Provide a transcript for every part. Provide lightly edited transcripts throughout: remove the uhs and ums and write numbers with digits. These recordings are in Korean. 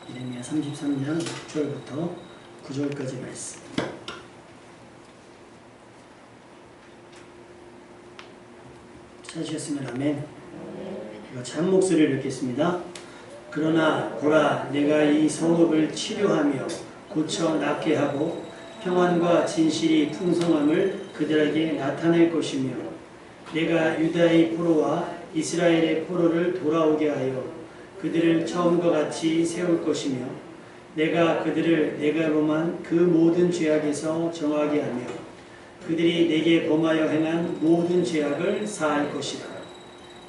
예레미야 33장 6절부터 9절까지 말씀. 찾으셨으면 아멘. 이거 참 목소리를 읽겠습니다. 그러나 보라, 내가 이 성읍을 치료하며 고쳐 낫게 하고 평안과 진실이 풍성함을 그들에게 나타낼 것이며 내가 유다의 포로와 이스라엘의 포로를 돌아오게 하여 그들을 처음과 같이 세울 것이며 내가 그들을 내가 범한 그 모든 죄악에서 정하게 하며 그들이 내게 범하여 행한 모든 죄악을 사할 것이다.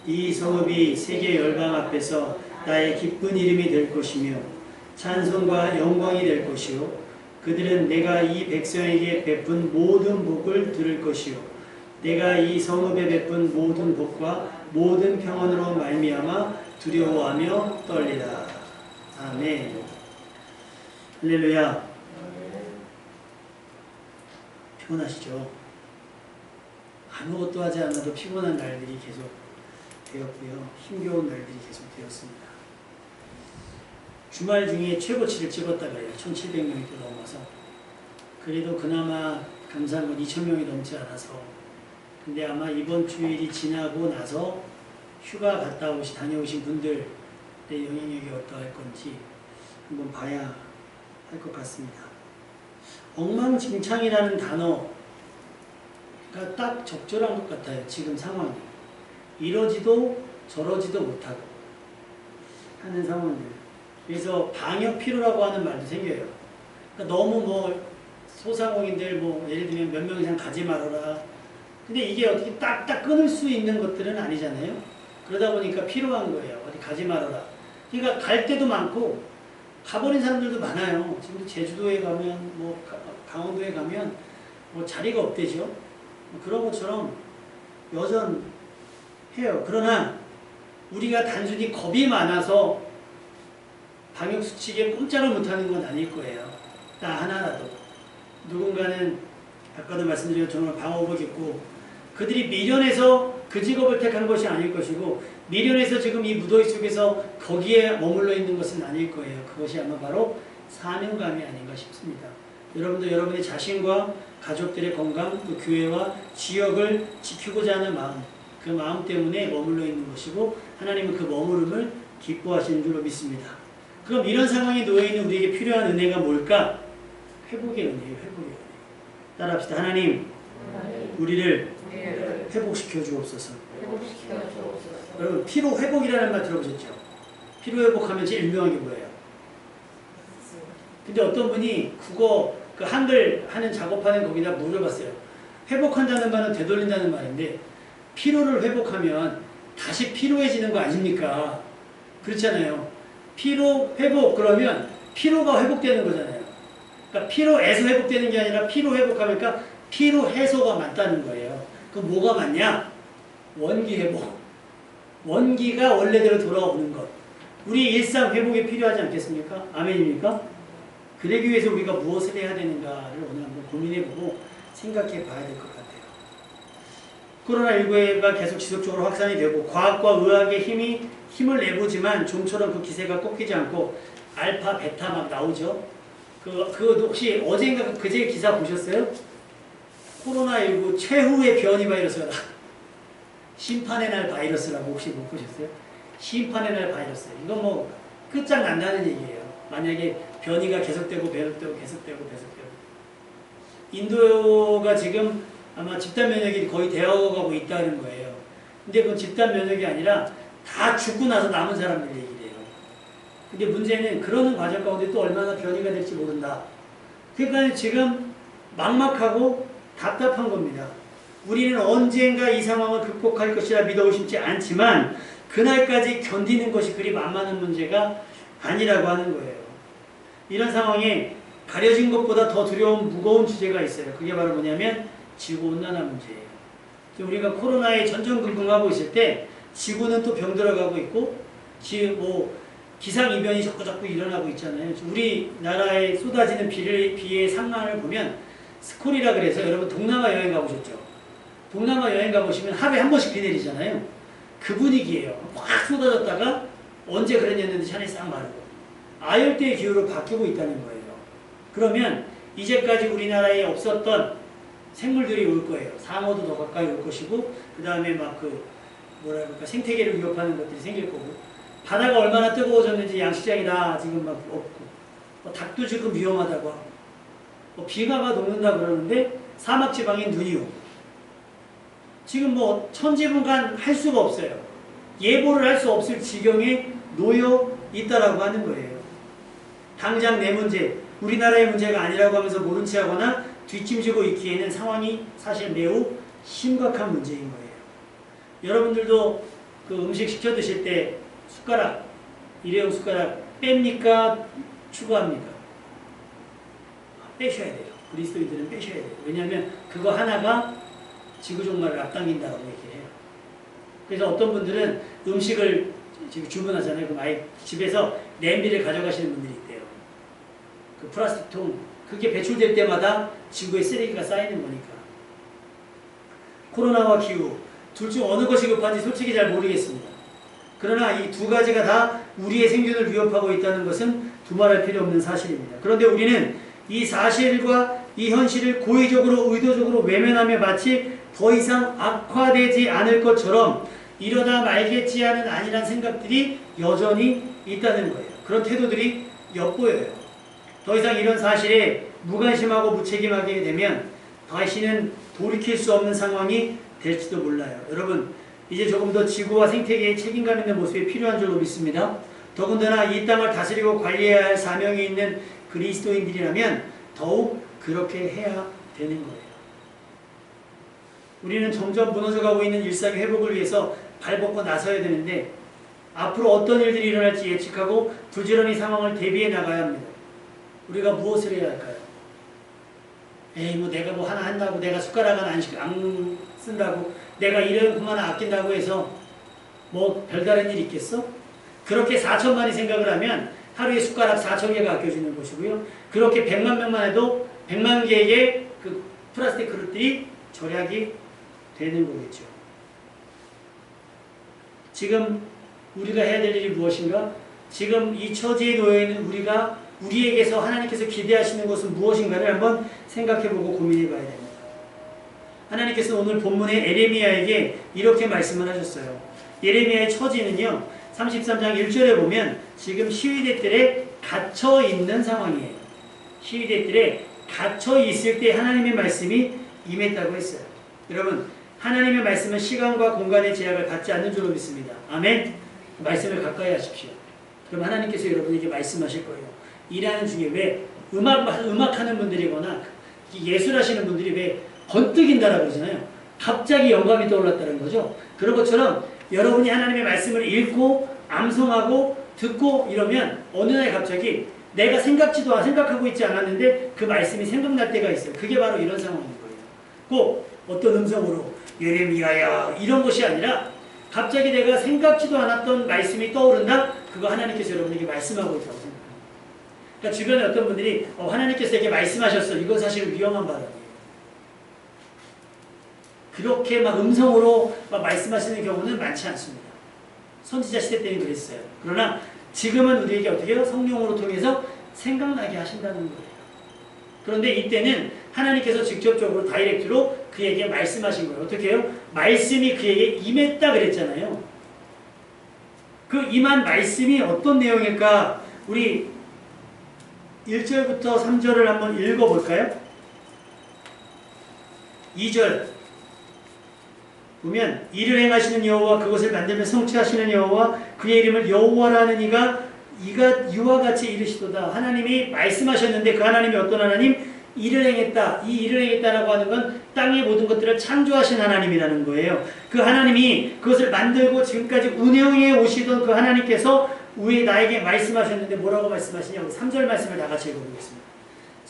이 성읍이 세계 열방 앞에서 나의 기쁜 이름이 될 것이며 찬송과 영광이 될 것이요 그들은 내가 이 백성에게 베푼 모든 복을 들을 것이요 내가 이 성읍에 베푼 모든 복과 모든 평안으로 말미암아 두려워하며 떨리라. 아멘. 할렐루야. 피곤하시죠? 아무것도 하지 않아도 피곤한 날들이 계속 되었고요. 힘겨운 날들이 계속 되었습니다. 주말 중에 최고치를 찍었다 그래요. 1700명이 또 넘어서. 그래도 그나마 감사한 건 2000명이 넘지 않아서. 근데 아마 이번 주일이 지나고 나서 휴가 다녀오신 분들의 영향력이 어떠할 건지 한번 봐야 할 것 같습니다. 엉망진창이라는 단어가 딱 적절한 것 같아요. 지금 상황이. 이러지도 저러지도 못하고 하는 상황들. 그래서 방역 필요라고 하는 말도 생겨요. 그러니까 너무 소상공인들 예를 들면 몇 명 이상 가지 말아라. 근데 이게 어떻게 딱딱 끊을 수 있는 것들은 아니잖아요. 그러다 보니까 필요한 거예요. 어디 가지 말아라. 그러니까 갈 때도 많고 가버린 사람들도 많아요. 지금 제주도에 가면 강원도에 가면 자리가 없대죠. 그런 것처럼 여전해요. 그러나 우리가 단순히 겁이 많아서 방역수칙에 꼼짝을 못하는 건 아닐 거예요. 나 하나라도. 누군가는 아까도 말씀드린 정말 방어복 입고 그들이 미련해서 그 직업을 택한 것이 아닐 것이고 미련해서 지금 이 무더위 속에서 거기에 머물러 있는 것은 아닐 거예요. 그것이 아마 바로 사명감이 아닌가 싶습니다. 여러분도 여러분의 자신과 가족들의 건강, 또 교회와 지역을 지키고자 하는 마음, 그 마음 때문에 머물러 있는 것이고 하나님은 그 머무름을 기뻐하시는 줄로 믿습니다. 그럼 이런 상황에 놓여있는 우리에게 필요한 은혜가 뭘까? 회복의 은혜예요. 회복의 은혜. 따라합시다. 하나님, 우리를 회복시켜 주옵소서. 여러분, 피로 회복이라는 말 들어보셨죠? 피로 회복하면 제일 유명한 게 뭐예요? 근데 어떤 분이 국어 그 한글 하는 작업하는 거기다 물어봤어요. 회복한다는 말은 되돌린다는 말인데 피로를 회복하면 다시 피로해지는 거 아닙니까? 그렇잖아요. 피로 회복 그러면 피로가 회복되는 거잖아요. 그러니까 피로에서 회복되는 게 아니라 피로 회복하니까 피로 해소가 맞다는 거예요. 그럼 뭐가 맞냐? 원기 회복. 원기가 원래대로 돌아오는 것. 우리 일상 회복이 필요하지 않겠습니까? 아멘입니까? 그러기 위해서 우리가 무엇을 해야 되는가를 오늘 한번 고민해보고 생각해 봐야 될 것 같아요. 코로나19가 계속 지속적으로 확산이 되고 과학과 의학의 힘을 내보지만 좀처럼 그 기세가 꺾이지 않고 알파, 베타 막 나오죠. 그거 혹시 어젠가 그제 기사 보셨어요? 코로나19 최후의 변이 바이러스가 심판의 날 바이러스라고 혹시 못 보셨어요? 심판의 날 바이러스. 이거 끝장난다는 얘기예요. 만약에 변이가 계속되고 계속되고 인도가 지금 아마 집단 면역이 거의 되어가고 있다는 거예요. 근데 그건 집단 면역이 아니라 다 죽고 나서 남은 사람들 얘기래요. 근데 문제는 그러는 과정 가운데 또 얼마나 변이가 될지 모른다. 그러니까 지금 막막하고 답답한 겁니다. 우리는 언젠가 이 상황을 극복할 것이라 믿어 의심치 않지만 그날까지 견디는 것이 그리 만만한 문제가 아니라고 하는 거예요. 이런 상황에 가려진 것보다 더 두려운 무거운 주제가 있어요. 그게 바로 뭐냐면 지구온난화 문제예요. 우리가 코로나에 전전긍긍하고 있을 때 지구는 또 병들어가고 있고 기상이변이 자꾸 일어나고 있잖아요. 우리나라에 쏟아지는 비의 상황을 보면 스콜이라 그래서 여러분 동남아 여행 가보셨죠? 동남아 여행 가보시면 하루에 한 번씩 비 내리잖아요. 그 분위기예요. 확 쏟아졌다가 언제 그랬냐는데 산이 싹 마르고 아열대 기후로 바뀌고 있다는 거예요. 그러면 이제까지 우리나라에 없었던 생물들이 올 거예요. 상어도 더 가까이 올 것이고, 그 다음에 막 뭐라 그럴까, 생태계를 위협하는 것들이 생길 거고, 바다가 얼마나 뜨거워졌는지 양식장이 다 지금 막 없고, 닭도 지금 위험하다고 하고, 빙하가 녹는다 그러는데 사막 지방에 눈이 오고, 지금 천지분간 할 수가 없어요. 예보를 할 수 없을 지경에 놓여 있다라고 하는 거예요. 당장 내 문제, 우리나라의 문제가 아니라고 하면서 모른 체 하거나 뒷짐지고 있기에는 상황이 사실 매우 심각한 문제인 거예요. 여러분들도 그 음식 시켜 드실 때 숟가락, 일회용 숟가락 뺍니까? 추가합니까? 빼셔야 돼요. 그리스도인들은 빼셔야 돼요. 왜냐하면 그거 하나가 지구 종말을 앞당긴다고 얘기해요. 그래서 어떤 분들은 음식을 지금 주문하잖아요. 그럼 아예 집에서 냄비를 가져가시는 분들이 있대요. 그 플라스틱 통, 그게 배출될 때마다 지구에 쓰레기가 쌓이는 거니까. 코로나와 기후, 둘 중 어느 것이 급한지 솔직히 잘 모르겠습니다. 그러나 이 두 가지가 다 우리의 생존을 위협하고 있다는 것은 두말할 필요 없는 사실입니다. 그런데 우리는 이 사실과 이 현실을 고의적으로 의도적으로 외면하며 마치 더 이상 악화되지 않을 것처럼 이러다 말겠지 하는 안일한 생각들이 여전히 있다는 거예요. 그런 태도들이 엿보여요. 더 이상 이런 사실에 무관심하고 무책임하게 되면 다시는 돌이킬 수 없는 상황이 될지도 몰라요. 여러분, 이제 조금 더 지구와 생태계에 책임감 있는 모습이 필요한 줄로 믿습니다. 더군다나 이 땅을 다스리고 관리해야 할 사명이 있는 그리스도인들이라면 더욱 그렇게 해야 되는 거예요. 우리는 점점 무너져가고 있는 일상의 회복을 위해서 발벗고 나서야 되는데 앞으로 어떤 일들이 일어날지 예측하고 부지런히 상황을 대비해 나가야 합니다. 우리가 무엇을 해야 할까요? 내가 하나 한다고, 내가 숟가락은 안 쓴다고, 내가 일회용품 하나 아낀다고 해서 별다른 일 있겠어? 그렇게 4천만이 생각을 하면 하루에 숟가락 4천 개가 아껴지는 것이고요. 그렇게 100만 명만 해도 100만 개의 그 플라스틱 그릇들이 절약이 되는 거겠죠. 지금 우리가 해야 될 일이 무엇인가? 지금 이 처지에 놓여있는 우리에게서 하나님께서 기대하시는 것은 무엇인가를 한번 생각해보고 고민해봐야 됩니다. 하나님께서 오늘 본문의 에레미야에게 이렇게 말씀을 하셨어요. 예레미야의 처지는요, 33장 1절에 보면 지금 시위대들에 갇혀있는 상황이에요. 시위대들에 갇혀있을 때 하나님의 말씀이 임했다고 했어요. 여러분, 하나님의 말씀은 시간과 공간의 제약을 받지 않는 줄로 믿습니다. 아멘? 말씀을 가까이 하십시오. 그럼 하나님께서 여러분에게 말씀하실 거예요. 일하는 중에 왜 음악하는 분들이거나 예술하시는 분들이 왜 번뜩인다라고 그러잖아요. 갑자기 영감이 떠올랐다는 거죠. 그런 것처럼 여러분이 하나님의 말씀을 읽고 암송하고 듣고 이러면 어느 날 갑자기 내가 생각하고 있지 않았는데 그 말씀이 생각날 때가 있어요. 그게 바로 이런 상황인 거예요. 꼭 어떤 음성으로 예레미야야 이런 것이 아니라 갑자기 내가 생각지도 않았던 말씀이 떠오른다? 그거 하나님께서 여러분에게 말씀하고 있다고 생각합니다. 그러니까 주변에 어떤 분들이 하나님께서 이렇게 말씀하셨어. 이건 사실 위험한 발언이에요. 그렇게 음성으로 말씀하시는 경우는 많지 않습니다. 선지자 시대 때는 그랬어요. 그러나 지금은 우리에게 어떻게 해요? 성령으로 통해서 생각나게 하신다는 거예요. 그런데 이때는 하나님께서 직접적으로 다이렉트로 그에게 말씀하신 거예요. 어떻게 해요? 말씀이 그에게 임했다 그랬잖아요. 그 임한 말씀이 어떤 내용일까? 우리 1절부터 3절을 한번 읽어볼까요? 2절 보면 이를 행하시는 여호와 그것을 만들며 성취하시는 여호와 그의 이름을 여호와라는 이가 이와 같이 이르시도다. 하나님이 말씀하셨는데 그 하나님이 어떤 하나님? 일을 행했다. 이 일을 행했다라고 하는 건 땅의 모든 것들을 창조하신 하나님이라는 거예요. 그 하나님이 그것을 만들고 지금까지 운영해 오시던 그 하나님께서 위에 나에게 말씀하셨는데 뭐라고 말씀하시냐고 3절 말씀을 다 같이 읽어보겠습니다.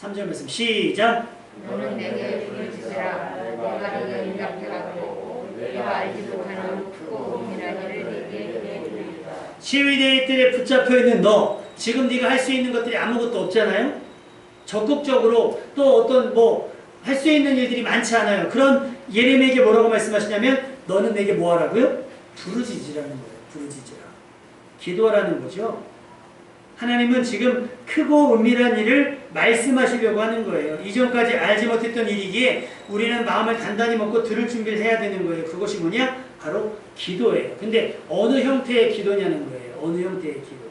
3절 말씀 시작. 너는 내게 불을 지으라. 내가 너를 인정하고 내가 알지도 못하는 크고 은밀한 일을 내게 해주리라. 시위대들에 붙잡혀 있는 너, 지금 네가 할 수 있는 것들이 아무것도 없잖아요. 적극적으로 또 어떤 할 수 있는 일들이 많지 않아요. 그런 예레미야에게 뭐라고 말씀하시냐면 너는 내게 뭐 하라고요? 부르짖으라는 거예요. 부르짖으라. 기도하라는 거죠. 하나님은 지금 크고 은밀한 일을 말씀하시려고 하는 거예요. 이전까지 알지 못했던 일이기에 우리는 마음을 단단히 먹고 들을 준비를 해야 되는 거예요. 그것이 뭐냐? 바로 기도예요. 근데 어느 형태의 기도냐는 거예요. 어느 형태의 기도.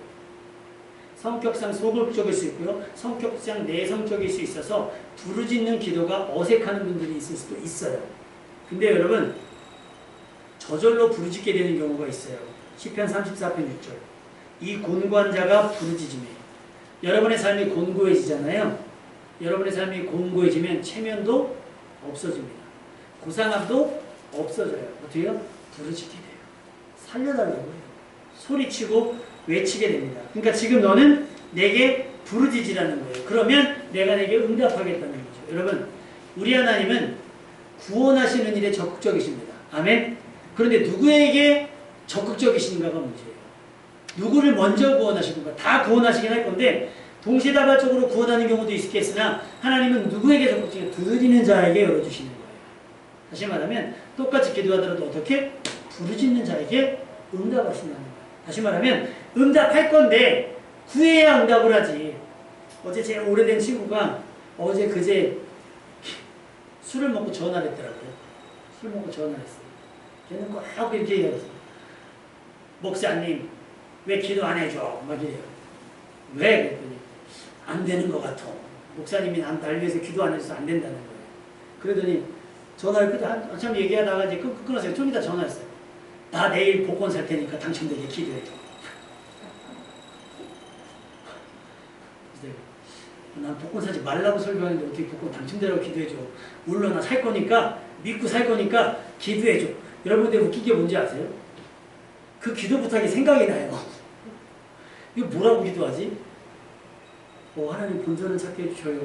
성격상 소극적일 수 있고요. 성격상 내성적일 수 있어서 부르짖는 기도가 어색하는 분들이 있을 수도 있어요. 근데 여러분, 저절로 부르짖게 되는 경우가 있어요. 시편 34편 6절. 이 곤고한 자가 부르짖으며, 여러분의 삶이 곤고해지잖아요. 여러분의 삶이 곤고해지면 체면도 없어집니다. 고상함도 없어져요. 어떻게요? 부르짖게 돼요. 살려달라고 해요. 소리치고 외치게 됩니다. 그러니까 지금 너는 내게 부르짖으라는 거예요. 그러면 내가 내게 응답하겠다는 거죠. 여러분, 우리 하나님은 구원하시는 일에 적극적이십니다. 아멘? 그런데 누구에게 적극적이신가가 문제예요. 누구를 먼저 구원하실 건가? 다 구원하시긴 할 건데 동시다발적으로 구원하는 경우도 있겠으나 하나님은 누구에게 적극적이냐? 드리는 자에게 열어주시는 거예요. 다시 말하면 똑같이 기도하더라도 어떻게? 부르짖는 자에게 응답하신다는 거예요. 다시 말하면 응답할 건데 구해야 응답을 하지. 어제 제 오래된 친구가 어제 그제 술을 먹고 전화를 했더라고요. 술 먹고 전화를 했어요. 걔는 꼭 이렇게 얘기했어요. 목사님 왜 기도 안 해줘? 막 이래요. 왜? 그랬더니 안 되는 것 같아. 목사님이 날 위해서 기도 안 해줘서 안 된다는 거예요. 그러더니 전화를 한참 얘기하다가 이제 끊었어요. 좀 이따 전화했어요. 나 내일 복권 살 테니까 당첨되게 기도해줘. 난 복권 사지 말라고 설교하는데 어떻게 복권 당첨되라고 기도해줘. 물론 나 살 거니까 믿고 살 거니까 기도해줘. 여러분들 웃긴 게 뭔지 아세요? 그 기도 부탁이 생각이 나요. 이거 뭐라고 기도하지? 하나님 본전을 찾게 해주셔요.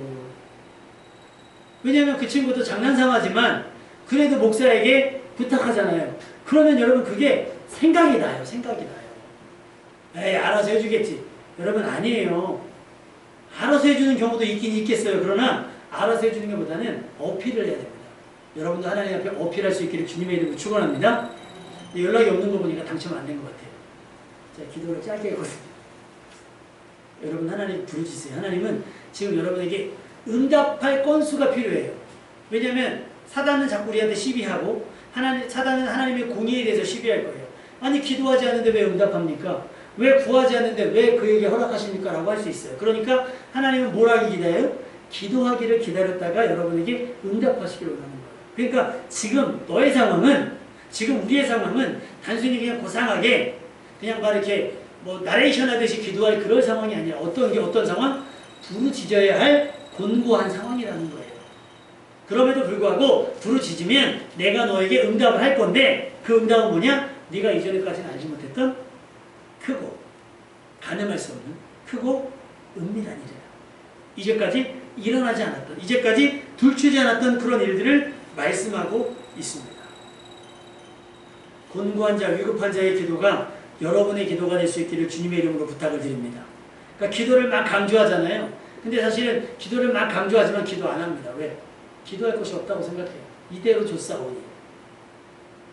왜냐하면 그 친구도 장난삼하지만 그래도 목사에게 부탁하잖아요. 그러면 여러분 그게 생각이 나요. 생각이 나요. 에이 알아서 해주겠지. 여러분 아니에요. 알아서 해주는 경우도 있긴 있겠어요. 그러나 알아서 해주는 것보다는 어필을 해야 됩니다. 여러분도 하나님 앞에 어필할 수 있기를 주님의 이름으로 축원합니다. 연락이 없는 거 보니까 당첨 안 된 것 같아요. 자, 기도를 짧게 했거든요. 여러분 하나님 부르짖으세요. 하나님은 지금 여러분에게 응답할 건수가 필요해요. 왜냐하면 사단은 자꾸 우리한테 시비하고 사단은 하나님의 공의에 대해서 시비할 거예요. 아니 기도하지 않는데 왜 응답합니까? 왜 구하지 않는데 왜 그에게 허락하십니까? 라고 할 수 있어요. 그러니까 하나님은 뭘 하기 기다려요? 기도하기를 기다렸다가 여러분에게 응답하시기를 원하는 거예요. 그러니까 지금 너의 상황은, 지금 우리의 상황은 단순히 그냥 고상하게 그냥 막 이렇게 나레이션 하듯이 기도할 그런 상황이 아니라 어떤 상황? 부르짖어야 할 곤고한 상황이라는 거예요. 그럼에도 불구하고 부르짖으면 내가 너에게 응답을 할 건데 그 응답은 뭐냐? 네가 이전에까지는 알지 못했던 크고 가늠할 수 없는 크고 은밀한 일이에요. 이제까지 일어나지 않았던, 이제까지 둘치지 않았던 그런 일들을 말씀하고 있습니다. 곤고한 자, 위급한 자의 기도가 여러분의 기도가 될 수 있기를 주님의 이름으로 부탁을 드립니다. 그러니까 기도를 막 강조하잖아요. 근데 사실은 기도를 막 강조하지만 기도 안 합니다. 왜? 기도할 것이 없다고 생각해요. 이대로 줬사오니.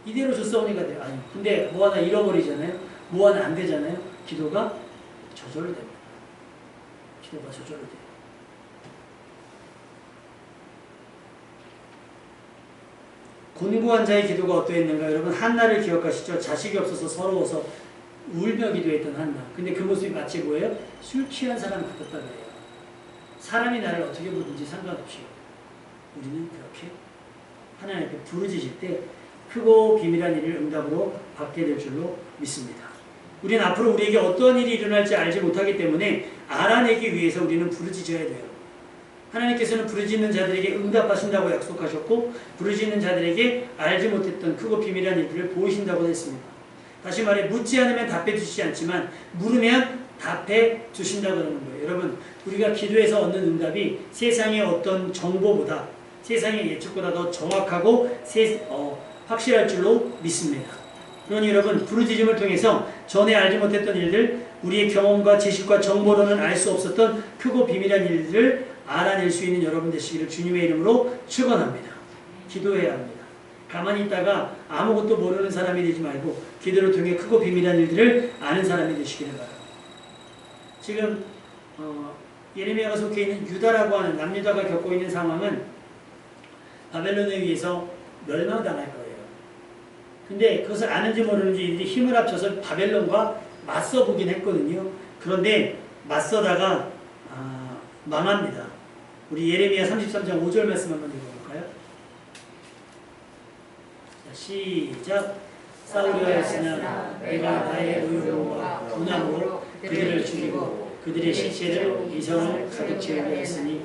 이대로 줬사오니가 돼요. 아니, 근데 뭐 하나 잃어버리잖아요. 뭐 하나 안 되잖아요. 기도가 저절로 됩니다. 기도가 저절로 돼요. 곤고한 자의 기도가 어떠했는가? 여러분 한나를 기억하시죠? 자식이 없어서 서러워서 울며 기도했던 한나. 근데 그 모습이 마치 뭐예요? 술 취한 사람 같았다 그래요. 사람이 나를 어떻게 보든지 상관없이 우리는 그렇게 하나님 앞에 부르짖을 때 크고 비밀한 일을 응답으로 받게 될 줄로 믿습니다. 우리는 앞으로 우리에게 어떤 일이 일어날지 알지 못하기 때문에 알아내기 위해서 우리는 부르짖어야 돼요. 하나님께서는 부르짖는 자들에게 응답하신다고 약속하셨고 부르짖는 자들에게 알지 못했던 크고 비밀한 일들을 보이신다고 했습니다. 다시 말해 묻지 않으면 답해 주시지 않지만 물으면 답해 주신다고 하는 거예요. 여러분 우리가 기도해서 얻는 응답이 세상의 어떤 정보보다 세상의 예측보다 더 정확하고 확실할 줄로 믿습니다. 그러니 여러분 부르짖음을 통해서 전에 알지 못했던 일들, 우리의 경험과 지식과 정보로는 알 수 없었던 크고 비밀한 일들을 알아낼 수 있는 여러분 되시기를 주님의 이름으로 축원합니다. 기도해야 합니다. 가만히 있다가 아무것도 모르는 사람이 되지 말고 기도를 통해 크고 비밀한 일들을 아는 사람이 되시기를 바랍니다. 지금 예레미야가 속해 있는 유다라고 하는 남유다가 겪고 있는 상황은 바벨론에 의해서 멸망당할 거예요. 근데 그것을 아는지 모르는지 이들이 힘을 합쳐서 바벨론과 맞서보긴 했거든요. 그런데 맞서다가 망합니다. 우리 예레미야 33장 5절 말씀 한번 읽어볼까요? 자, 시작. 싸우려 하였으나 내가 나의 의로움과 분함으로 그들을 죽이고 그들의 시체를 이성을 가득 채우려 했으니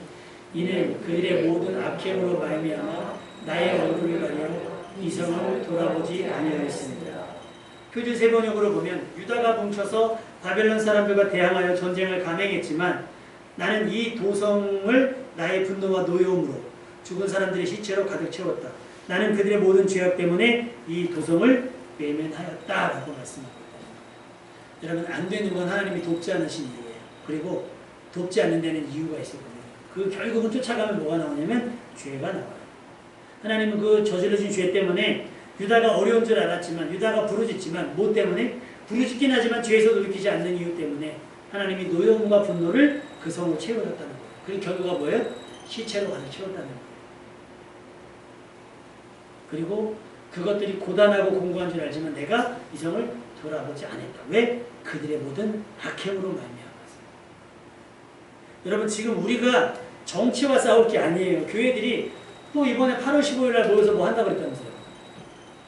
이는 그들의 모든 악행으로 말미암아 나의 얼굴을 가려 이성을 돌아보지 아니하였습니다. 표준 세번역으로 보면 유다가 뭉쳐서 바벨론 사람들과 대항하여 전쟁을 감행했지만 나는 이 도성을 나의 분노와 노여움으로 죽은 사람들의 시체로 가득 채웠다. 나는 그들의 모든 죄악 때문에 이 도성을 외면하였다라고 말씀합니다. 여러분, 안 되는 건 하나님이 돕지 않으신 일이에요. 그리고 돕지 않는 데는 이유가 있었거든요. 그 결국은 쫓아가면 뭐가 나오냐면 죄가 나와요. 하나님은 그 저질러진 죄 때문에 유다가 어려운 줄 알았지만, 유다가 부르짖지만 뭐 때문에? 부르짖긴 하지만 죄에서 돌이키지 않는 이유 때문에 하나님이 노여움과 분노를 그 성으로 채워줬다는 거예요. 그 결과가 뭐예요? 시체로 가득 채웠다는 거예요. 그리고 그것들이 고단하고 공고한 줄 알지만 내가 이 성을 돌아보지 않았다. 왜? 그들의 모든 악행으로 말미암아서. 여러분, 지금 우리가 정치와 싸울 게 아니에요. 교회들이 또 이번에 8월 15일 날 모여서 뭐 한다고 그랬다면서요.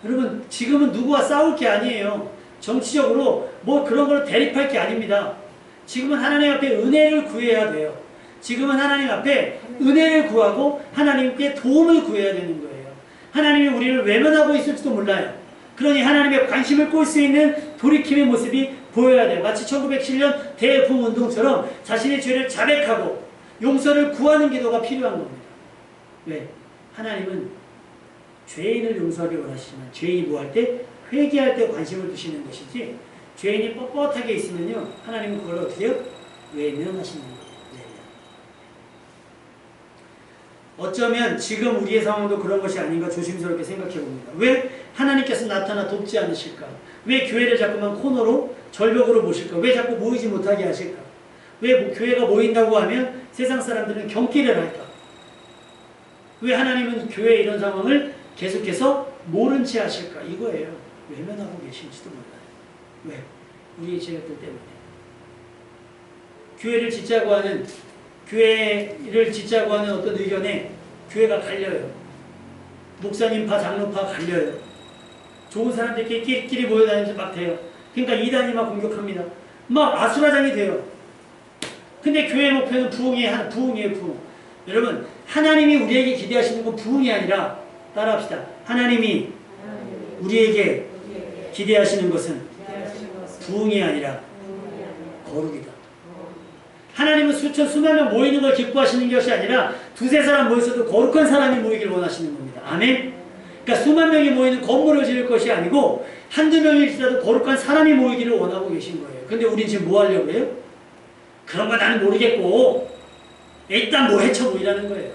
여러분, 지금은 누구와 싸울 게 아니에요. 정치적으로 뭐 그런 걸 대립할 게 아닙니다. 지금은 하나님 앞에 은혜를 구해야 돼요. 지금은 하나님 앞에 은혜를 구하고 하나님께 도움을 구해야 되는 거예요. 하나님이 우리를 외면하고 있을지도 몰라요. 그러니 하나님의 관심을 끌 수 있는 돌이킴의 모습이 보여야 돼요. 마치 1907년 대부흥운동처럼 자신의 죄를 자백하고 용서를 구하는 기도가 필요한 겁니다. 왜? 하나님은 죄인을 용서하기 원하시지만 죄인이 뭐 할 때? 회개할 때 관심을 두시는 것이지, 죄인이 뻣뻣하게 있으면요, 하나님은 그걸 어떻게 해요? 외면하시는 거예요. 어쩌면 지금 우리의 상황도 그런 것이 아닌가 조심스럽게 생각해 봅니다. 왜 하나님께서 나타나 돕지 않으실까? 왜 교회를 자꾸만 코너로 절벽으로 모실까? 왜 자꾸 모이지 못하게 하실까? 왜 교회가 모인다고 하면 세상 사람들은 경기를 할까? 왜 하나님은 교회의 이런 상황을 계속해서 모른 채 하실까? 이거예요. 외면하고 계실지도 몰라요. 왜? 우리의 죄악들 때문에. 교회를 짓자고 하는 어떤 의견에 교회가 갈려요. 목사님파, 장로파 갈려요. 좋은 사람들끼리 끼리 모여다니면서 막 돼요. 그러니까 이단이 막 공격합니다. 막 아수라장이 돼요. 근데 교회의 목표는 부흥이에요, 부흥. 여러분, 하나님이 우리에게 기대하시는 건 부흥이 아니라, 따라합시다. 하나님이 우리에게 기대하시는 것은 부흥이 아니라 거룩이다. 하나님은 수만 명 모이는 걸 기뻐하시는 것이 아니라 두세 사람 모였어도 거룩한 사람이 모이길 원하시는 겁니다. 아멘? 그러니까 수만 명이 모이는 건물을 지을 것이 아니고 한두 명일지라도 거룩한 사람이 모이기를 원하고 계신 거예요. 근데 우린 지금 뭐 하려고 해요? 그런 거 나는 모르겠고 일단 뭐 해쳐 보이라는 거예요.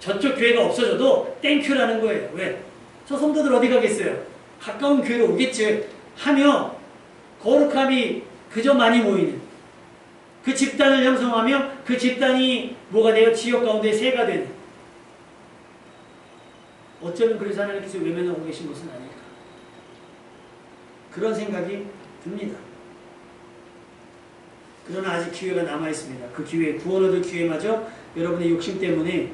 저쪽 교회가 없어져도 땡큐라는 거예요. 왜? 저 성도들 어디 가겠어요? 가까운 교회로 오겠지 하며 거룩함이 그저 많이 모이는 그 집단을 형성하며 그 집단이 뭐가 돼요? 지역 가운데 새가 되는. 어쩌면 그래서 하나님께서 외면하고 계신 것은 아닐까. 그런 생각이 듭니다. 그러나 아직 기회가 남아있습니다. 그 기회, 구원 얻을 기회마저 여러분의 욕심 때문에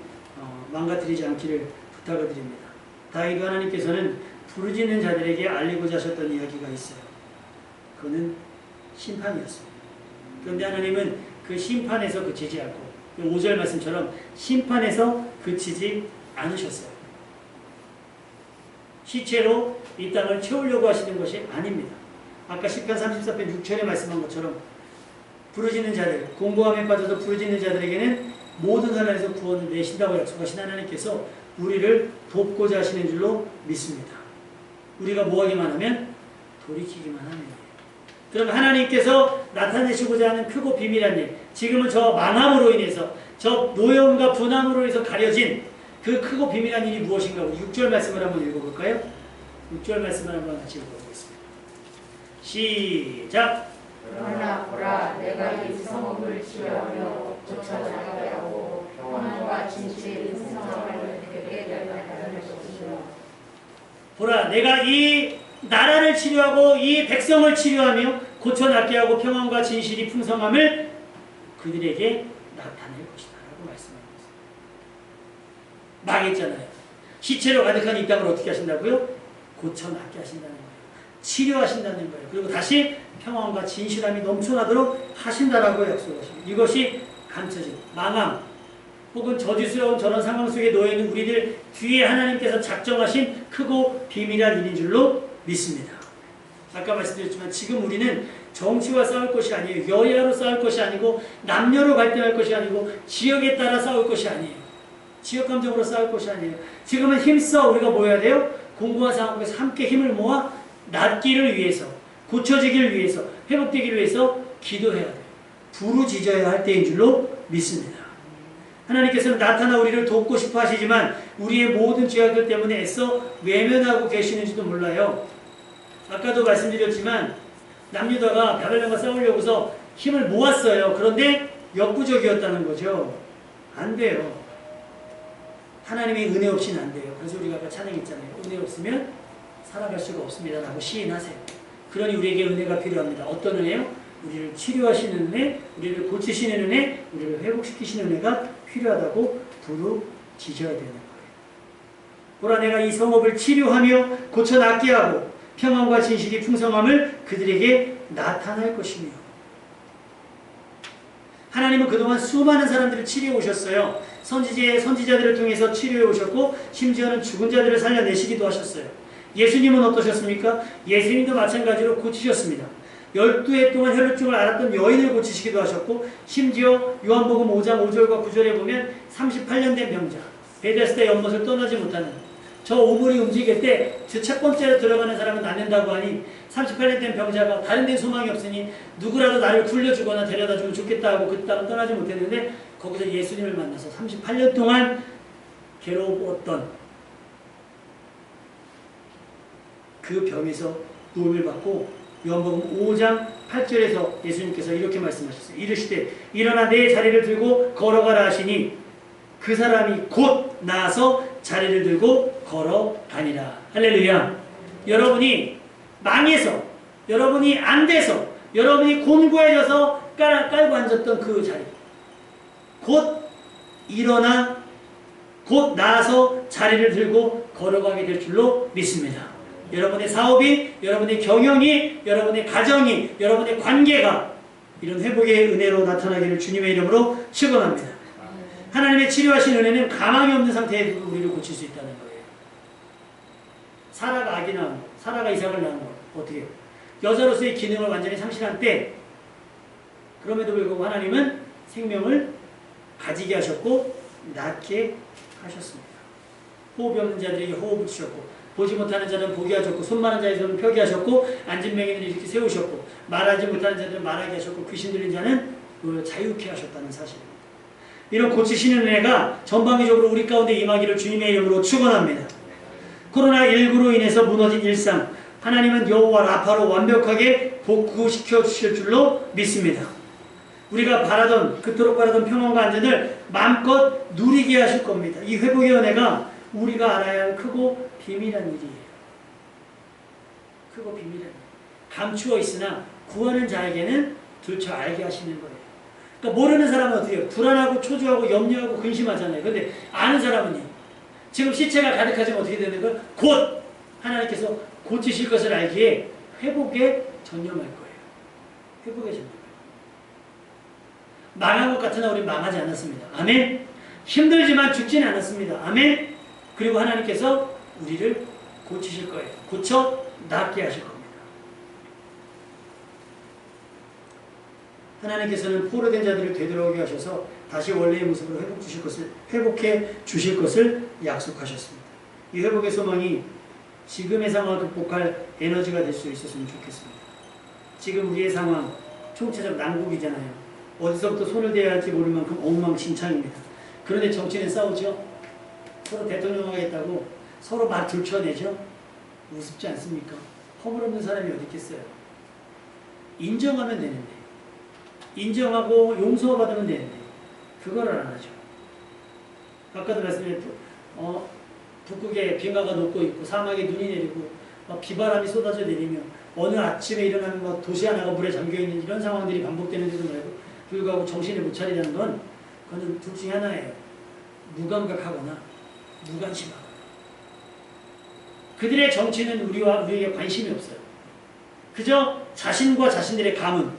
망가뜨리지 않기를 부탁을 드립니다. 다윗과 하나님께서는 부르짖는 자들에게 알리고자 하셨던 이야기가 있어요. 그거는 심판이었습니다. 그런데 하나님은 그 심판에서 그치지 않고 5절 말씀처럼 심판에서 그치지 않으셨어요. 시체로 이 땅을 채우려고 하시는 것이 아닙니다. 아까 시편 34편 6절에 말씀한 것처럼 부르짖는 자들, 공고함에 빠져서 부르짖는 자들에게는 모든 하나님에서 구원을 내신다고 약속하신 하나님께서 우리를 돕고자 하시는 줄로 믿습니다. 우리가 뭐하기만 하면 돌이키기만 하는 거예요. 그럼 하나님께서 나타내시고자 하는 크고 비밀한 일, 지금은 저 망함으로 인해서, 저 노여움과 분함으로 인해서 가려진 그 크고 비밀한 일이 무엇인가? 6절 말씀을 한번 읽어볼까요? 6절 말씀을 한번 같이 읽어보겠습니다. 시작! 그러나 보라 내가 이 성읍을 치료하며 고쳐 나가게 하고 평안과 진실의 풍성함을 그에게 나타낼 것이며 보라 내가 이 나라를 치료하고 이 백성을 치료하며 고쳐 낫게 하고 평안과 진실이 풍성함을 그들에게 나타낼 것이다 라고 말씀합니다. 망했잖아요. 시체로 가득한 이 땅을 어떻게 하신다고요? 고쳐 낫게 하신다는 거예요. 치료하신다는 거예요. 그리고 다시 평안과 진실함이 넘쳐나도록 하신다라고 약속하십니다. 이것이 감춰진 망함 혹은 저주스러운 저런 상황 속에 놓여있는 우리들 뒤에 하나님께서 작정하신 크고 비밀한 일인 줄로 믿습니다. 아까 말씀드렸지만 지금 우리는 정치와 싸울 것이 아니에요. 여야로 싸울 것이 아니고 남녀로 갈등할 것이 아니고 지역에 따라 싸울 것이 아니에요. 지역 감정으로 싸울 것이 아니에요. 지금은 힘써 우리가 모여야 돼요. 공고한 상황에서 함께 힘을 모아 낫기를 위해서, 고쳐지기를 위해서, 회복되기를 위해서 기도해야 돼요. 부르짖어야 할 때인 줄로 믿습니다. 하나님께서는 나타나 우리를 돕고 싶어 하시지만 우리의 모든 죄악들 때문에 애써 외면하고 계시는지도 몰라요. 아까도 말씀드렸지만 남유다가 바벨론과 싸우려고서 힘을 모았어요. 그런데 역부족이었다는 거죠. 안 돼요. 하나님의 은혜 없이는 안 돼요. 그래서 우리가 아까 찬양했잖아요. 은혜 없으면 살아갈 수가 없습니다 라고 시인하세요. 그러니 우리에게 은혜가 필요합니다. 어떤 은혜요? 우리를 치료하시는 은혜, 우리를 고치시는 은혜, 우리를 회복시키시는 은혜가 필요하다고 부르짖어야 되는 거예요. 보라 내가 이 성읍을 치료하며 고쳐 낫게 하고 평안과 진실이 풍성함을 그들에게 나타날 것이며 하나님은 그동안 수많은 사람들을 치료해 오셨어요. 선지자들을 통해서 치료해 오셨고 심지어는 죽은 자들을 살려내시기도 하셨어요. 예수님은 어떠셨습니까? 예수님도 마찬가지로 고치셨습니다. 12해 동안 혈루증을 앓았던 여인을 고치시기도 하셨고 심지어 요한복음 5장 5절과 9절에 보면 38년 된 병자 베데스다 연못을 떠나지 못하는 저 우물이 움직일 때 저 첫 번째로 들어가는 사람은 낫는다고 하니 38년 된 병자가 다른 데는 소망이 없으니 누구라도 나를 굴려주거나 데려다주면 좋겠다 하고 그 땅을 떠나지 못했는데 거기서 예수님을 만나서 38년 동안 괴로웠던 그 병에서 도움을 받고 요한복음 5장 8절에서 예수님께서 이렇게 말씀하셨어요. 이르시되 일어나 내 자리를 들고 걸어가라 하시니 그 사람이 곧 나아서 자리를 들고 걸어다니라. 할렐루야. 여러분이 망해서 여러분이 안 돼서 여러분이 곤고해져서 깔고 앉았던 그 자리 곧 일어나 곧 나아서 자리를 들고 걸어가게 될 줄로 믿습니다. 여러분의 사업이, 여러분의 경영이, 여러분의 가정이, 여러분의 관계가 이런 회복의 은혜로 나타나기를 주님의 이름으로 축원합니다. 하나님의 치료하신 은혜는 가망이 없는 상태에 우리를 고칠 수 있다는 거예요. 사라가 아기 낳은 거, 사라가 이삭을 낳은 거 어떻게 해요? 여자로서의 기능을 완전히 상실한 때 그럼에도 불구하고 하나님은 생명을 가지게 하셨고 낫게 하셨습니다. 호흡이 없는 자들에게 호흡을 주셨고 보지 못하는 자는 보게 하셨고 손 많은 자에게는 펴게 하셨고 앉은 맹인을 이렇게 세우셨고 말하지 못하는 자들은 말하게 하셨고 귀신 들린 자는 자유케 하셨다는 사실입니다. 이런 고치시는 은혜가 전방위적으로 우리 가운데 임하기를 주님의 이름으로 축원합니다. 코로나19로 인해서 무너진 일상 하나님은 여호와 라파로 완벽하게 복구시켜 주실 줄로 믿습니다. 우리가 그토록 바라던 평안과 안전을 마음껏 누리게 하실 겁니다. 이 회복의 은혜가 우리가 알아야 할 크고 비밀한 일이에요. 크고 비밀한 일. 감추어 있으나 구하는 자에게는 들춰 알게 하시는 거예요. 그러니까 모르는 사람은 어떻게 해요? 불안하고 초조하고 염려하고 근심하잖아요. 그런데 아는 사람은요. 지금 시체가 가득하지면 어떻게 되는 거예요? 곧 하나님께서 고치실 것을 알기에 회복에 전념할 거예요. 회복에 전념할 거예요. 망한 것 같으나 우리는 망하지 않았습니다. 아멘. 힘들지만 죽지는 않았습니다. 아멘. 그리고 하나님께서 우리를 고치실 거예요. 고쳐 낫게 하실 겁니다. 하나님께서는 포로된 자들을 되돌아오게 하셔서 다시 원래의 모습으로 회복해 주실 것을 약속하셨습니다. 이 회복의 소망이 지금의 상황을 극복할 에너지가 될 수 있었으면 좋겠습니다. 지금 우리의 상황 총체적 난국이잖아요. 어디서부터 손을 대야 할지 모를 만큼 엉망진창입니다. 그런데 정치는 싸우죠. 서로 대통령 하겠다고 서로 막 들춰내죠. 우습지 않습니까? 허물없는 사람이 어디 있겠어요. 인정하면 되는데, 인정하고 용서받으면 되는데 그거를 안 하죠. 아까도 말씀드렸죠. 북극에 빙하가 녹고 있고 사막에 눈이 내리고 비바람이 쏟아져 내리며 어느 아침에 일어나면 도시 하나가 물에 잠겨있는 이런 상황들이 반복되는데도 불구하고 정신을 못 차리다는 건 그거는 둘 중에 하나예요. 무감각하거나 무관심하거나. 그들의 정치는 우리에게 관심이 없어요. 그저 자신과 자신들의 가문,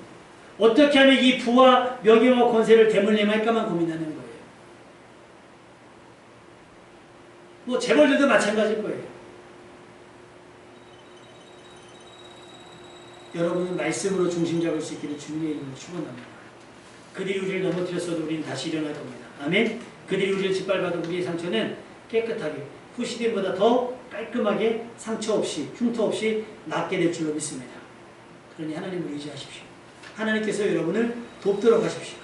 어떻게 하면 이 부와 명예와 권세를 대물림할까만 고민하는 거예요. 뭐 재벌들도 마찬가지일 거예요. 여러분은 말씀으로 중심 잡을 수 있기를 주님의 이름으로 축원합니다. 그들이 우리를 넘어뜨렸어도 우리는 다시 일어날 겁니다. 아멘. 그들이 우리를 짓밟아도 우리의 상처는 깨끗하게 후시딘보다 더 깔끔하게 상처 없이 흉터 없이 낫게 될 줄로 믿습니다. 그러니 하나님을 의지하십시오. 하나님께서 여러분을 돕도록 하십시오.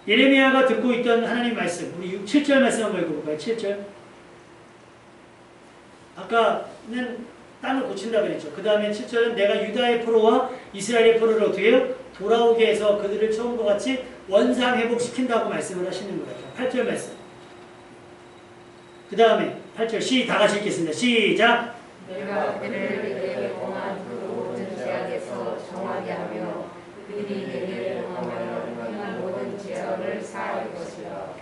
예레미야가 듣고 있던 하나님 말씀, 우리 7절 말씀 한번 읽어볼까요? 7절. 아까는 땅을 고친다 그랬죠. 그 다음에 7절은 내가 유다의 포로와 이스라엘의 포로를 어떻게 해요? 돌아오게 해서 그들을 처음과 같이 원상 회복시킨다고 말씀을 하시는 거예요. 8절 말씀. 그 다음에 8절 다 같이 읽겠습니다. 시작. 내가 그들을 내게 범한 그 모든 죄악에서 정하게 하며 그들이 내게 범하여 행한 모든 죄악을 사할 것이라.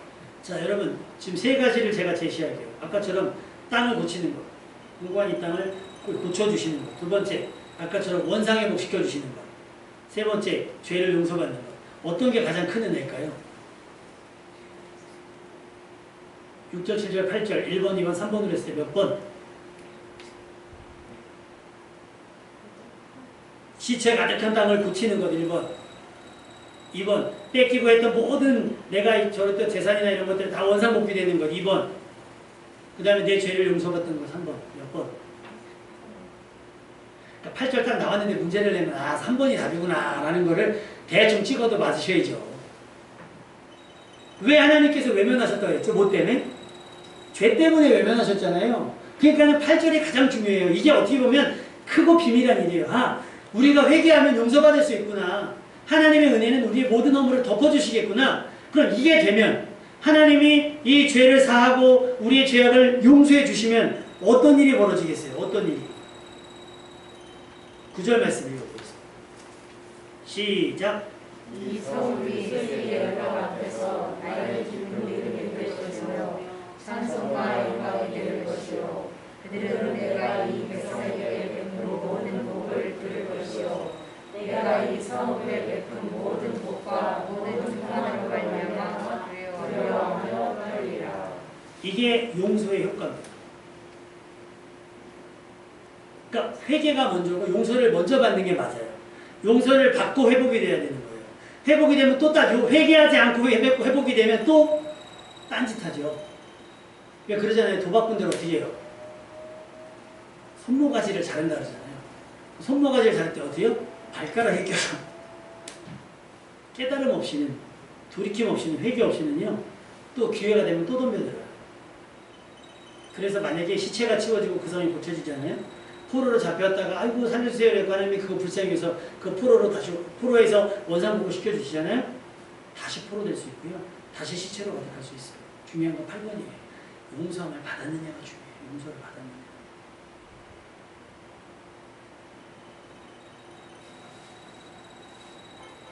자, 여러분 지금 세 가지를 제가 제시할게요. 아까처럼 땅을 고치는 것, 공고한 이 땅을 고쳐주시는 것. 두 번째, 아까처럼 원상회복시켜주시는 것. 세 번째, 죄를 용서받는 것. 어떤 게 가장 큰 은혜일까요? 6절, 7절, 8절, 1번, 2번, 3번으로 했을 때 몇 번? 시체 가득한 땅을 고치는 것 1번. 2번, 뺏기고 했던 모든 내가 저랬던 재산이나 이런 것들 다 원상복귀되는 것 2번. 그 다음에 내 죄를 용서받는 것 3번. 몇 번? 그러니까 8절 딱 나왔는데 문제를 내면 3번이 답이구나 라는 거를 대충 찍어도 맞으셔야죠. 왜 하나님께서 외면하셨다고 했죠? 뭐 때문에? 죄 때문에 외면하셨잖아요. 그러니까 8절이 가장 중요해요. 이게 어떻게 보면 크고 비밀한 일이에요. 우리가 회개하면 용서받을 수 있구나. 하나님의 은혜는 우리의 모든 허물을 덮어주시겠구나. 그럼 이게 되면 하나님이 이 죄를 사하고 우리의 죄악을 용서해 주시면 어떤 일이 벌어지겠어요? 어떤 일이? 9절 말씀 읽어보겠습니다. 시작. 이 성읍이 세계 열방 앞에서 나의 기쁨이 될 것이며 찬송과 영광이 될 것이요 그들은 내가 이 백성에게 베푼 모든 복을 들을 것이요 내가 이 성읍에 베푼 모든 복과 모든 평안을 말미암아 두려워하며 떨리라. 이게 용서의 효과입니다. 그러니까 회개가 먼저고 용서를 먼저 받는 게 맞아요. 용서를 받고 회복이 돼야 되는 거예요. 회복이 되면 또 회개하지 않고 회복이 되면 또 딴짓하죠. 그러니까 그러잖아요. 도박꾼들 어떻게 해요? 손모가지를 자른다 그러잖아요. 손모가지를 자를 때 어떻게 해요? 발가락에 껴서 깨달음 없이는, 돌이킴 없이는, 회개 없이는요, 또 기회가 되면 또 덤벼들어요. 그래서 만약에 시체가 치워지고 그 성이 고쳐지잖아요. 포로로 잡혔다가 아이고 살려주세요 그래서 하나님이 그거 불쌍히 해서 그 포로에서 원상복구 시켜주시잖아요. 다시 포로 될 수 있고요. 다시 시체로 가득할 수 있어요. 중요한 건 8번이에요. 용서함을 받았느냐가 중요해요. 용서를 받았느냐.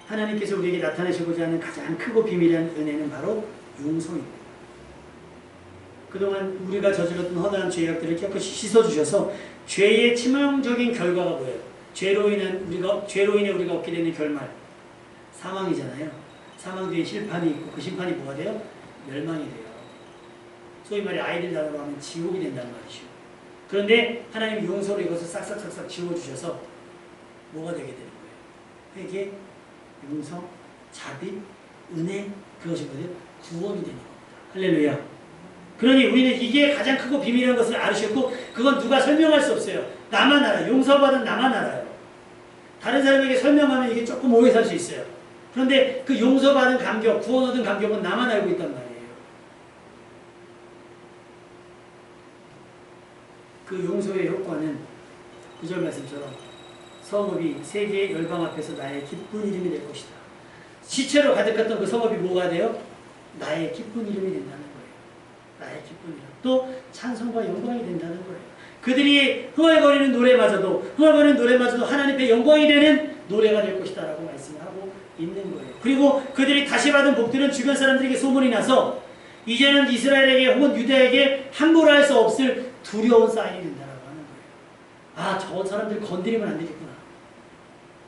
하나님께서 우리에게 나타내시고자 하는 가장 크고 비밀한 은혜는 바로 용서입니다. 그동안 우리가 저질렀던 허다한 죄악들을 깨끗이 씻어주셔서 죄의 치명적인 결과가 뭐예요? 죄로 인해 우리가 얻게 되는 결말, 사망이잖아요. 사망 뒤에 심판이 있고 그 심판이 뭐가 돼요? 멸망이 돼요. 소위 말해 아이들 나라로 하면 지옥이 된다는 말이죠. 그런데 하나님이 용서로 이것을 싹싹싹싹 지워주셔서 뭐가 되게 되는 거예요? 회개, 용서, 자비, 은혜, 그것이 뭐예요? 구원이 되는 겁니다. 할렐루야. 그러니 우리는 이게 가장 크고 비밀한 것을 알으셨고 그건 누가 설명할 수 없어요. 나만 알아요. 용서받은 나만 알아요. 다른 사람에게 설명하면 이게 조금 오해 살 수 있어요. 그런데 그 용서받은 감격, 구원 얻은 감격은 나만 알고 있단 말이에요. 그 용서의 효과는 9절 말씀처럼 성읍이 세계의 열방 앞에서 나의 기쁜 이름이 될 것이다. 시체로 가득했던 그 성읍이 뭐가 돼요? 나의 기쁜 이름이 된다는 거예요. 나의 기쁜 이름. 또 찬송과 영광이 된다는 거예요. 그들이 흥얼거리는 노래마저도 하나님 앞에 영광이 되는 노래가 될 것이다 라고 말씀을 하고 있는 거예요. 그리고 그들이 다시 받은 복들은 주변 사람들에게 소문이 나서 이제는 이스라엘에게 혹은 유다에게 함부로 할 수 없을 두려운 사인이 된다라고 하는 거예요. 아, 저 사람들 건드리면 안 되겠구나.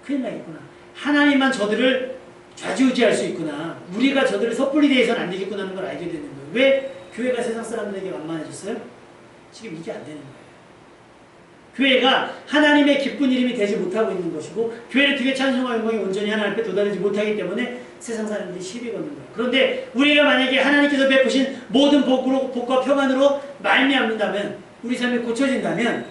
큰일 나겠구나. 하나님만 저들을 좌지우지할 수 있구나. 우리가 저들을 섣불리 대해서는 안 되겠구나 하는 걸 알게 되는 거예요. 왜 교회가 세상 사람들에게 만만해졌어요? 지금 이게 안 되는 거예요. 교회가 하나님의 기쁜 이름이 되지 못하고 있는 것이고 교회를 통해 찬송과 영광이 온전히 하나님 앞에 도달하지 못하기 때문에 세상 사람들이 시비 거는 거예요. 그런데 우리가 만약에 하나님께서 베푸신 모든 복과 평안으로 말미암는다면 우리 삶이 고쳐진다면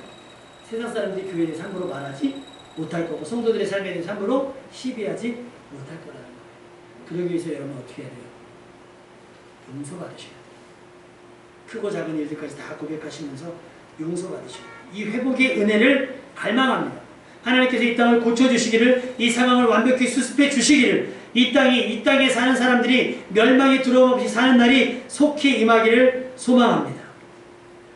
세상 사람들이 교회에 대해서 함부로 말하지 못할 거고 성도들의 삶에 대해서 함부로 시비하지 못할 거라는 거예요. 그러기 위해서 여러분 어떻게 해야 돼요? 용서받으셔야 돼요. 크고 작은 일들까지 다 고백하시면서 용서받으셔야 돼요. 이 회복의 은혜를 갈망합니다. 하나님께서 이 땅을 고쳐주시기를, 이 상황을 완벽히 수습해 주시기를, 이 땅에 사는 사람들이 멸망의 두려움 없이 사는 날이 속히 임하기를 소망합니다.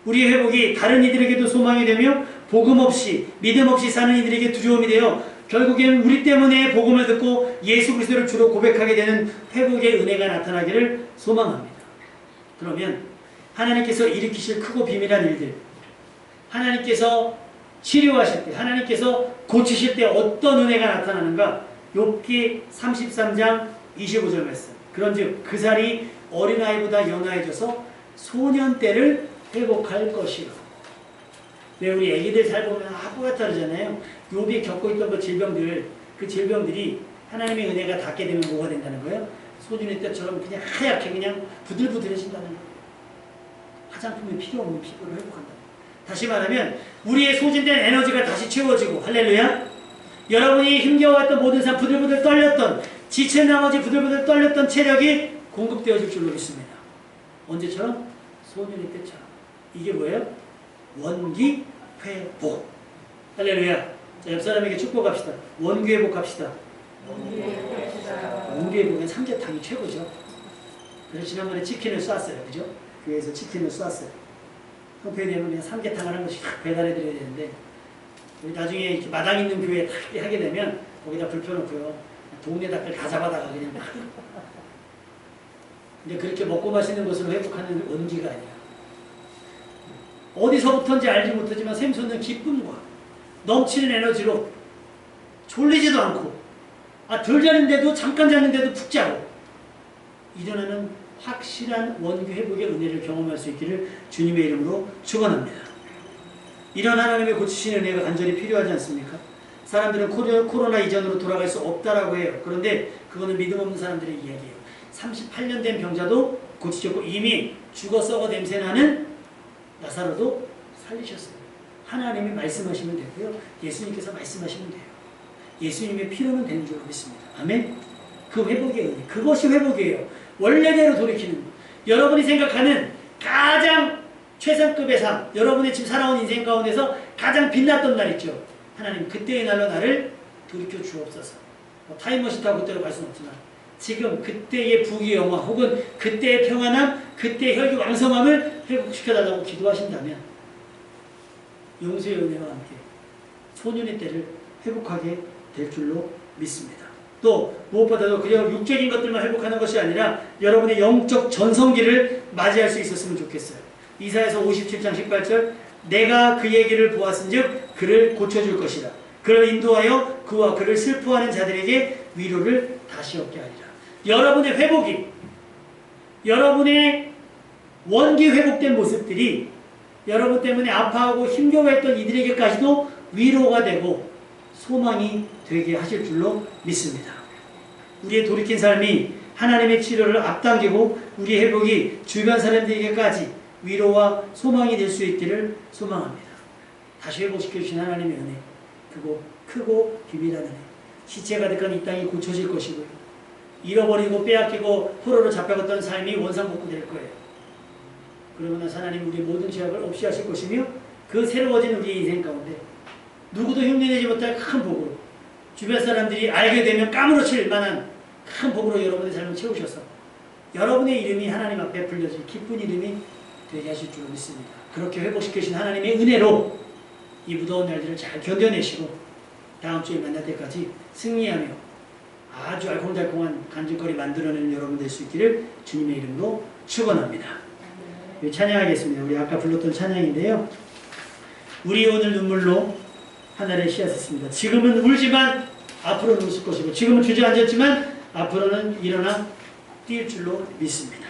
우리의 회복이 다른 이들에게도 소망이 되며 복음 없이 믿음 없이 사는 이들에게 두려움이 되어 결국에는 우리 때문에 복음을 듣고 예수 그리스도를 주로 고백하게 되는 회복의 은혜가 나타나기를 소망합니다. 그러면 하나님께서 일으키실 크고 비밀한 일들, 하나님께서 치료하실 때, 하나님께서 고치실 때 어떤 은혜가 나타나는가? 욥기 33장 25절 말씀. 그런즉 그 살이 어린아이보다 연하여져서 소년 때를 회복할 것이라. 왜 우리 애기들 살 보면 하부가 다르잖아요. 욥이 겪고 있던 그 질병들이 하나님의 은혜가 닿게 되면 뭐가 된다는 거예요? 소년의 때처럼 그냥 하얗게 그냥 부들부들해진다는 거예요. 화장품이 필요 없는 피부를 회복한다. 다시 말하면 우리의 소진된 에너지가 다시 채워지고, 할렐루야. 여러분이 힘겨워했던 모든 삶, 부들부들 떨렸던, 지친 나머지 부들부들 떨렸던 체력이 공급되어질 줄로 믿습니다. 언제처럼? 소년의 때처럼. 이게 뭐예요? 원기 회복. 할렐루야. 자, 옆 사람에게 축복합시다. 원기 회복합시다. 원기 회복은 삼계탕이 최고죠. 그래서 지난번에 치킨을 쐈어요. 그죠? 교회에서 치킨을 쐈어요. 형편이 되면 그냥 삼계탕을 한 번씩 배달해드려야 되는데, 나중에 이렇게 마당 있는 교회에 하게 되면 거기다 불 펴놓고요. 동네 닭들 다 잡아다가 그냥 막. 근데 그렇게 먹고 마시는 것으로 회복하는 원기가 아니야. 어디서부터인지 알지 못하지만 샘솟는 기쁨과 넘치는 에너지로 졸리지도 않고, 덜 자는데도 잠깐 잤는데도 푹 자고 일어나는 확실한 원기 회복의 은혜를 경험할 수 있기를 주님의 이름으로 축원합니다. 이런 하나님의 고치시는 은혜가 간절히 필요하지 않습니까? 사람들은 코로나 이전으로 돌아갈 수 없다라고 해요. 그런데 그거는 믿음 없는 사람들의 이야기예요. 38년 된 병자도 고치셨고 이미 죽어 썩어 냄새나는 나사로도 살리셨어요. 하나님이 말씀하시면 되고요. 예수님께서 말씀하시면 돼요. 예수님의 피로는 되는 줄 믿습니다. 아멘? 그 회복의 은혜. 그것이 회복이에요. 원래대로 돌이키는 것. 여러분이 생각하는 가장 최상급의 삶, 여러분의 지금 살아온 인생 가운데서 가장 빛났던 날 있죠. 하나님 그때의 날로 나를 돌이켜 주옵소서. 타임머신 타고 그때로 갈 수는 없지만 지금 그때의 부귀 영화 혹은 그때의 평안함, 그때의 혈기 왕성함을 회복시켜달라고 기도하신다면 용서의 은혜와 함께 소년의 때를 회복하게 될 줄로 믿습니다. 또 무엇보다도 그냥 육적인 것들만 회복하는 것이 아니라 여러분의 영적 전성기를 맞이할 수 있었으면 좋겠어요. 이사야서 57장 18절 내가 그의 길을 보았은즉 그를 고쳐줄 것이라. 그를 인도하여 그와 그를 슬퍼하는 자들에게 위로를 다시 얻게 하리라. 여러분의 회복이, 여러분의 원기 회복된 모습들이 여러분 때문에 아파하고 힘겨워했던 이들에게까지도 위로가 되고 소망이 되게 하실 줄로 믿습니다. 우리의 돌이킨 삶이 하나님의 치료를 앞당기고 우리의 회복이 주변 사람들에게까지 위로와 소망이 될 수 있기를 소망합니다. 다시 회복시켜주신 하나님의 은혜, 그거 크고 비밀한 은혜, 시체 가득한 이 땅이 고쳐질 것이고요. 잃어버리고 빼앗기고 포로로 잡혀갔던 삶이 원상복구될 거예요. 그러고 나서 하나님 우리의 모든 죄악을 없이 하실 것이며 그 새로워진 우리의 인생 가운데 누구도 흉내내지 못할 큰 복으로 주변 사람들이 알게 되면 까무러칠 만한 큰 복으로 여러분의 삶을 채우셔서 여러분의 이름이 하나님 앞에 불려질 기쁜 이름이 되게 하실 줄 믿습니다. 그렇게 회복시키신 하나님의 은혜로 이 무더운 날들을 잘 견뎌내시고 다음 주에 만날 때까지 승리하며 아주 알콩달콩한 간증거리 만들어내는 여러분 될 수 있기를 주님의 이름으로 축원합니다. 찬양하겠습니다. 우리 아까 불렀던 찬양인데요. 우리 오늘 눈물로 하늘의 씨앗을 씁니다. 지금은 울지만 앞으로는 웃을 것이고 지금은 주저앉았지만 앞으로는 일어나 뛸 줄로 믿습니다.